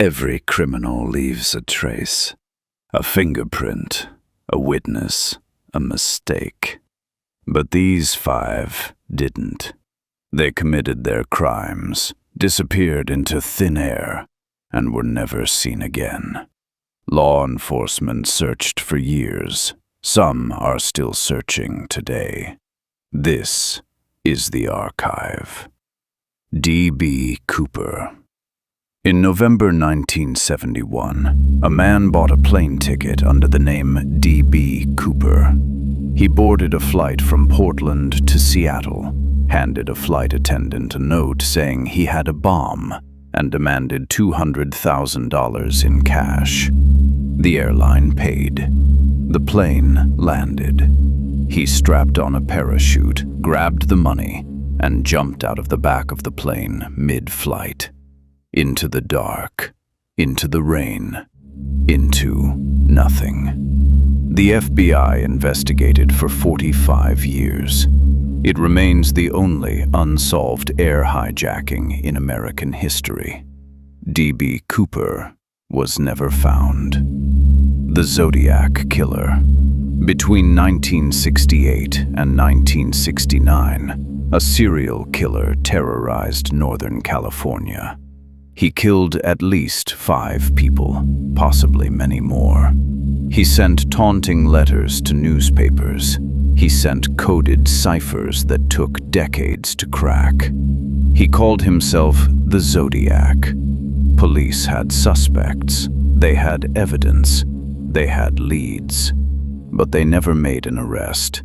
Every criminal leaves a trace, a fingerprint, a witness, a mistake. But these 5 didn't. They committed their crimes, disappeared into thin air, and were never seen again. Law enforcement searched for years. Some are still searching today. This is the archive. D.B. Cooper. In November 1971, a man bought a plane ticket under the name D.B. Cooper. He boarded a flight from Portland to Seattle, handed a flight attendant a note saying he had a bomb, and demanded $200,000 in cash. The airline paid. The plane landed. He strapped on a parachute, grabbed the money, and jumped out of the back of the plane mid-flight. Into the dark, into the rain, into nothing. The FBI investigated for 45 years. It remains the only unsolved air hijacking in American history. D.B. Cooper was never found. The Zodiac Killer. Between 1968 and 1969, a serial killer terrorized Northern California. He killed at least 5 people, possibly many more. He sent taunting letters to newspapers. He sent coded ciphers that took decades to crack. He called himself the Zodiac. Police had suspects. They had evidence. They had leads. But they never made an arrest.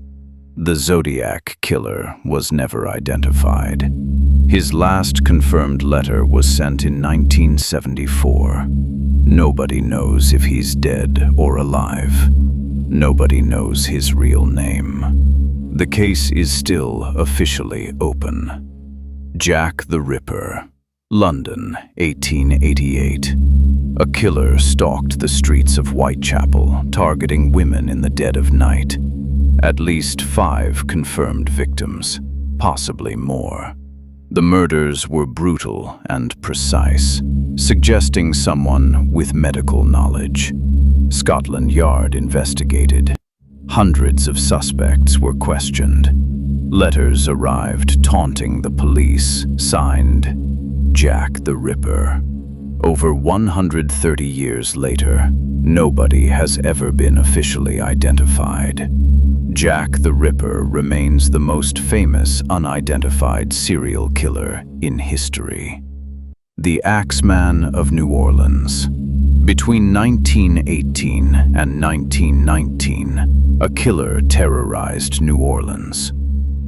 The Zodiac Killer was never identified. His last confirmed letter was sent in 1974. Nobody knows if he's dead or alive. Nobody knows his real name. The case is still officially open. Jack the Ripper, London, 1888. A killer stalked the streets of Whitechapel, targeting women in the dead of night. At least 5 confirmed victims, possibly more. The murders were brutal and precise, suggesting someone with medical knowledge. Scotland Yard investigated. Hundreds of suspects were questioned. Letters arrived taunting the police, signed Jack the Ripper. Over 130 years later, nobody has ever been officially identified. Jack the Ripper remains the most famous unidentified serial killer in history. The Axeman of New Orleans. Between 1918 and 1919, a killer terrorized New Orleans.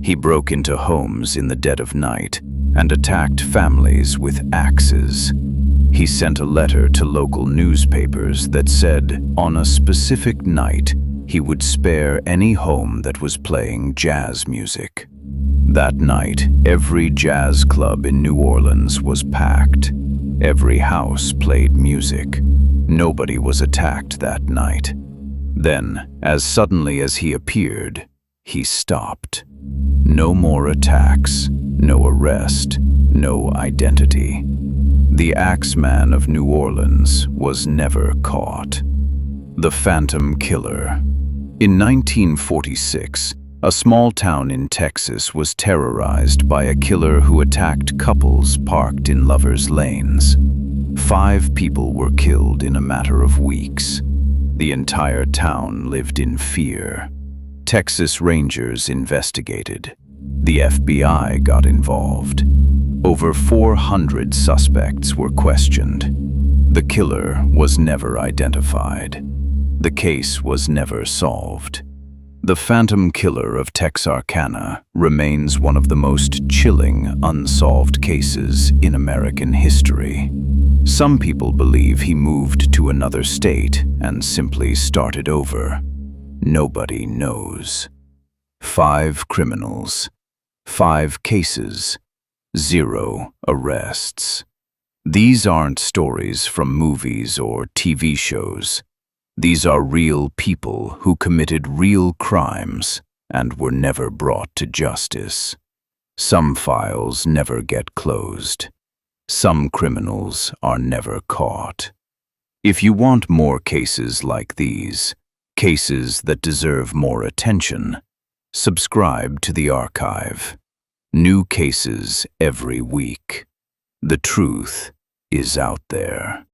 He broke into homes in the dead of night and attacked families with axes. He sent a letter to local newspapers that said, on a specific night, he would spare any home that was playing jazz music. That night, every jazz club in New Orleans was packed. Every house played music. Nobody was attacked that night. Then, as suddenly as he appeared, he stopped. No more attacks, no arrest, no identity. The Axeman of New Orleans was never caught. The Phantom Killer. In 1946, a small town in Texas was terrorized by a killer who attacked couples parked in lovers' lanes. 5 people were killed in a matter of weeks. The entire town lived in fear. Texas Rangers investigated. The FBI got involved. Over 400 suspects were questioned. The killer was never identified. The case was never solved. The Phantom Killer of Texarkana remains one of the most chilling unsolved cases in American history. Some people believe he moved to another state and simply started over. Nobody knows. 5 criminals, 5 cases, 0 arrests. These aren't stories from movies or TV shows. These are real people who committed real crimes and were never brought to justice. Some files never get closed. Some criminals are never caught. If you want more cases like these, cases that deserve more attention, subscribe to the archive. New cases every week. The truth is out there.